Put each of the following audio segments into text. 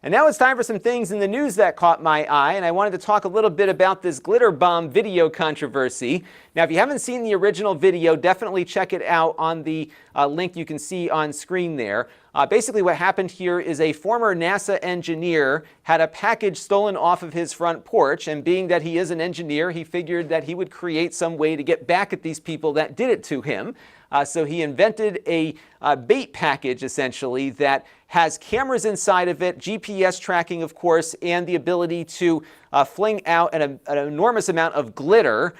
And now it's time for some things in the news that caught my eye, and I wanted to talk a little bit about this glitter bomb video controversy. Now, if you haven't seen the original video, definitely check it out on the link you can see on screen there. Basically, what happened here is a former NASA engineer had a package stolen off of his front porch, and being that he is an engineer, he figured that he would create some way to get back at these people that did it to him. So he invented a bait package, essentially, that has cameras inside of it, GPS tracking, of course, and the ability to fling out an enormous amount of glitter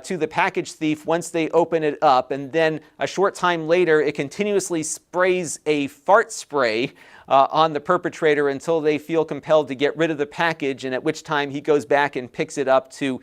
to the package thief once they open it up. And then a short time later, it continuously sprays a fart spray on the perpetrator until they feel compelled to get rid of the package, and at which time he goes back and picks it up to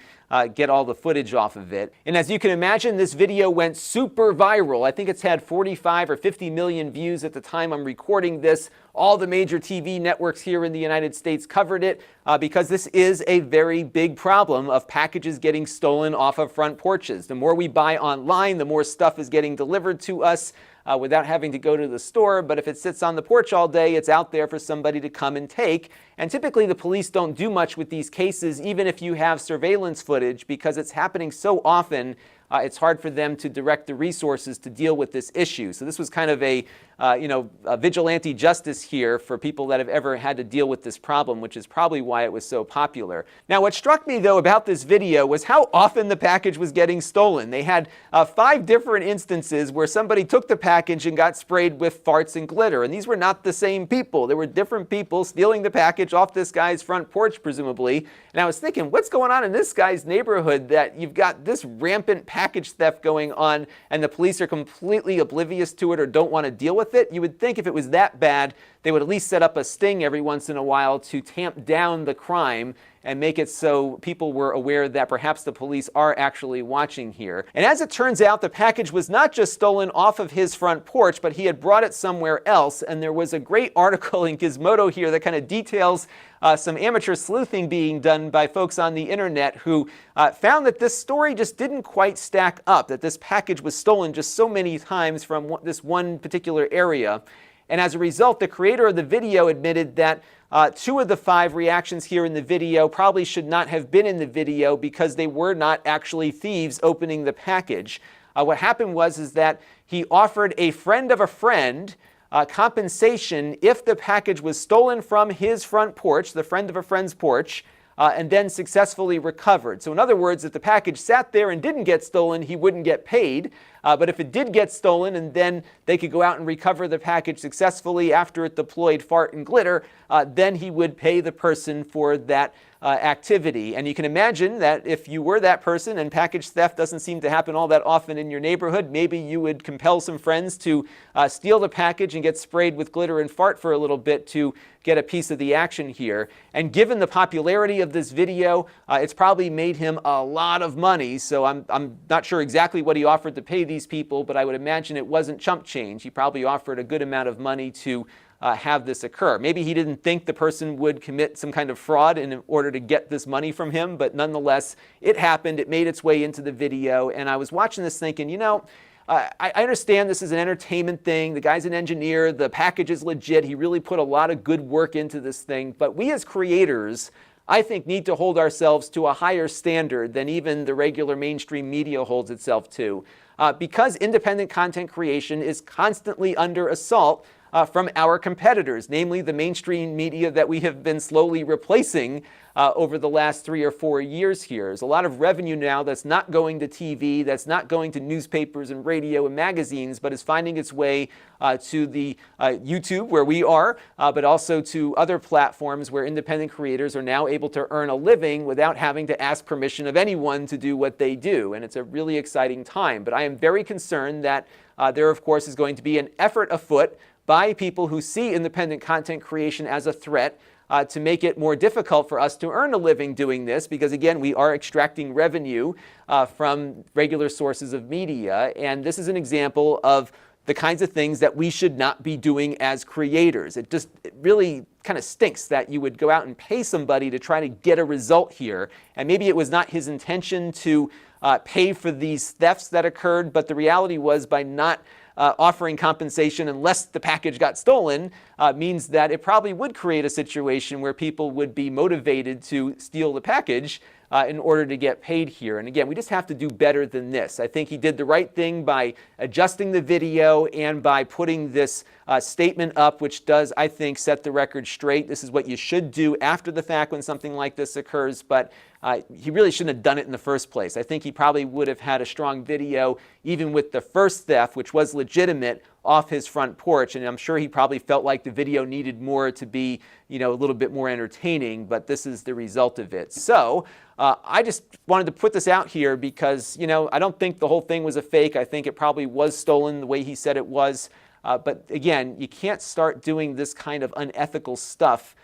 get all the footage off of it. And as you can imagine, this video went super viral. I think it's had 45 or 50 million views at the time I'm recording this. All the major TV networks here in the United States covered it because this is a very big problem of packages getting stolen off of front porches. The more we buy online, the more stuff is getting delivered to us without having to go to the store. But if it sits on the porch all day, it's out there for somebody to come and take. And typically the police don't do much with these cases, even if you have surveillance footage, because it's happening so often. It's hard for them to direct the resources to deal with this issue. So this was kind of a vigilante justice here for people that have ever had to deal with this problem, which is probably why it was so popular. Now, what struck me, though, about this video was how often the package was getting stolen. They had 5 different instances where somebody took the package and got sprayed with farts and glitter. And these were not the same people. There were different people stealing the package off this guy's front porch, presumably. And I was thinking, what's going on in this guy's neighborhood that you've got this rampant package theft going on and the police are completely oblivious to it or don't want to deal with it? You would think if it was that bad, they would at least set up a sting every once in a while to tamp down the crime and make it so people were aware that perhaps the police are actually watching here. And as it turns out, the package was not just stolen off of his front porch, but he had brought it somewhere else. And there was a great article in Gizmodo here that kind of details some amateur sleuthing being done by folks on the internet who found that this story just didn't quite stack up, that this package was stolen just so many times from this one particular area. And as a result, the creator of the video admitted that 2 of the 5 reactions here in the video probably should not have been in the video because they were not actually thieves opening the package. What happened was that he offered a friend of a friend compensation if the package was stolen from his front porch, the friend of a friend's porch, and then successfully recovered. So in other words, if the package sat there and didn't get stolen, he wouldn't get paid. But if it did get stolen and then they could go out and recover the package successfully after it deployed fart and glitter, then he would pay the person for that activity. And you can imagine that if you were that person and package theft doesn't seem to happen all that often in your neighborhood, maybe you would compel some friends to steal the package and get sprayed with glitter and fart for a little bit to get a piece of the action here. And given the popularity of this video, it's probably made him a lot of money. So I'm not sure exactly what he offered to pay these people, but I would imagine it wasn't chump change. He probably offered a good amount of money to have this occur. Maybe he didn't think the person would commit some kind of fraud in order to get this money from him, but nonetheless, it happened. It made its way into the video, and I was watching this thinking, you know, I understand this is an entertainment thing. The guy's an engineer. The package is legit. He really put a lot of good work into this thing, but we as creators, I think, need to hold ourselves to a higher standard than even the regular mainstream media holds itself to. Because independent content creation is constantly under assault from our competitors, namely the mainstream media that we have been slowly replacing over the last 3 or 4 years here. There's a lot of revenue now that's not going to TV, that's not going to newspapers and radio and magazines, but is finding its way to the YouTube, where we are, but also to other platforms where independent creators are now able to earn a living without having to ask permission of anyone to do what they do. And it's a really exciting time. But I am very concerned that there, of course, is going to be an effort afoot by people who see independent content creation as a threat to make it more difficult for us to earn a living doing this, because again, we are extracting revenue from regular sources of media. And this is an example of the kinds of things that we should not be doing as creators. It really kind of stinks that you would go out and pay somebody to try to get a result here. And maybe it was not his intention to pay for these thefts that occurred, but the reality was by not offering compensation unless the package got stolen means that it probably would create a situation where people would be motivated to steal the package in order to get paid here. And again, we just have to do better than this. I think he did the right thing by adjusting the video and by putting this statement up, which does, I think, set the record straight. This is what you should do after the fact when something like this occurs, but he really shouldn't have done it in the first place. I think he probably would have had a strong video, even with the first theft, which was legitimate, off his front porch, and I'm sure he probably felt like the video needed more to be, a little bit more entertaining, but this is the result of it. So I just wanted to put this out here because, I don't think the whole thing was a fake. I think it probably was stolen the way he said it was. But again, you can't start doing this kind of unethical stuff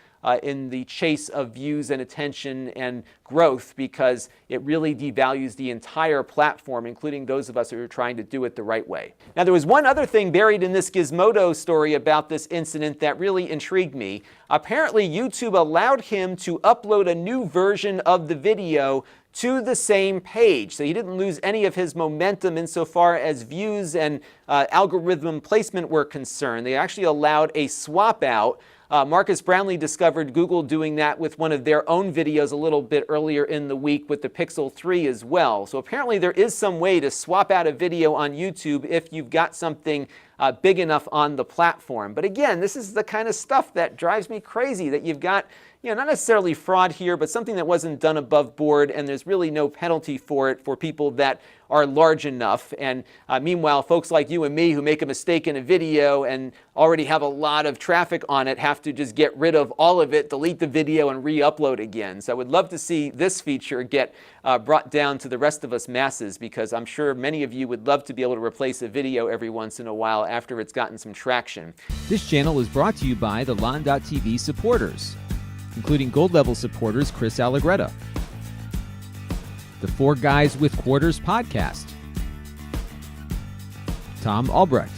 in the chase of views and attention and growth, because it really devalues the entire platform, including those of us who are trying to do it the right way. Now, there was one other thing buried in this Gizmodo story about this incident that really intrigued me. Apparently, YouTube allowed him to upload a new version of the video to the same page. So he didn't lose any of his momentum insofar as views and algorithm placement were concerned. They actually allowed a swap out. Marcus Brownlee discovered Google doing that with one of their own videos a little bit earlier in the week with the Pixel 3 as well. So apparently there is some way to swap out a video on YouTube if you've got something big enough on the platform. But again, this is the kind of stuff that drives me crazy, that you've got, not necessarily fraud here, but something that wasn't done above board, and there's really no penalty for it for people that are large enough. And meanwhile, folks like you and me who make a mistake in a video and already have a lot of traffic on it have to just get rid of all of it, delete the video, and re-upload again. So I would love to see this feature get brought down to the rest of us masses, because I'm sure many of you would love to be able to replace a video every once in a while after it's gotten some traction. This channel is brought to you by the Lon.TV supporters, including gold level supporters Chris Allegretta, the Four Guys with Quarters podcast, Tom Albrecht,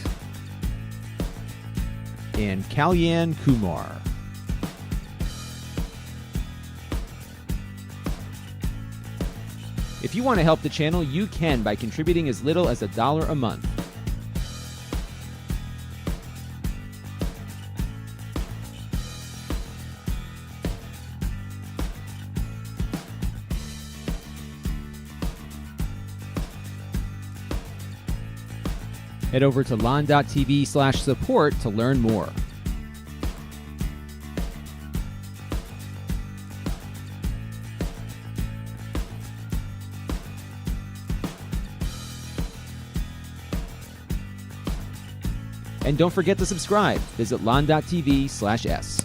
and Kalyan Kumar. If you want to help the channel, you can by contributing as little as $1 a month. Head over to lon.tv/support to learn more. And don't forget to subscribe. Visit lon.tv/s.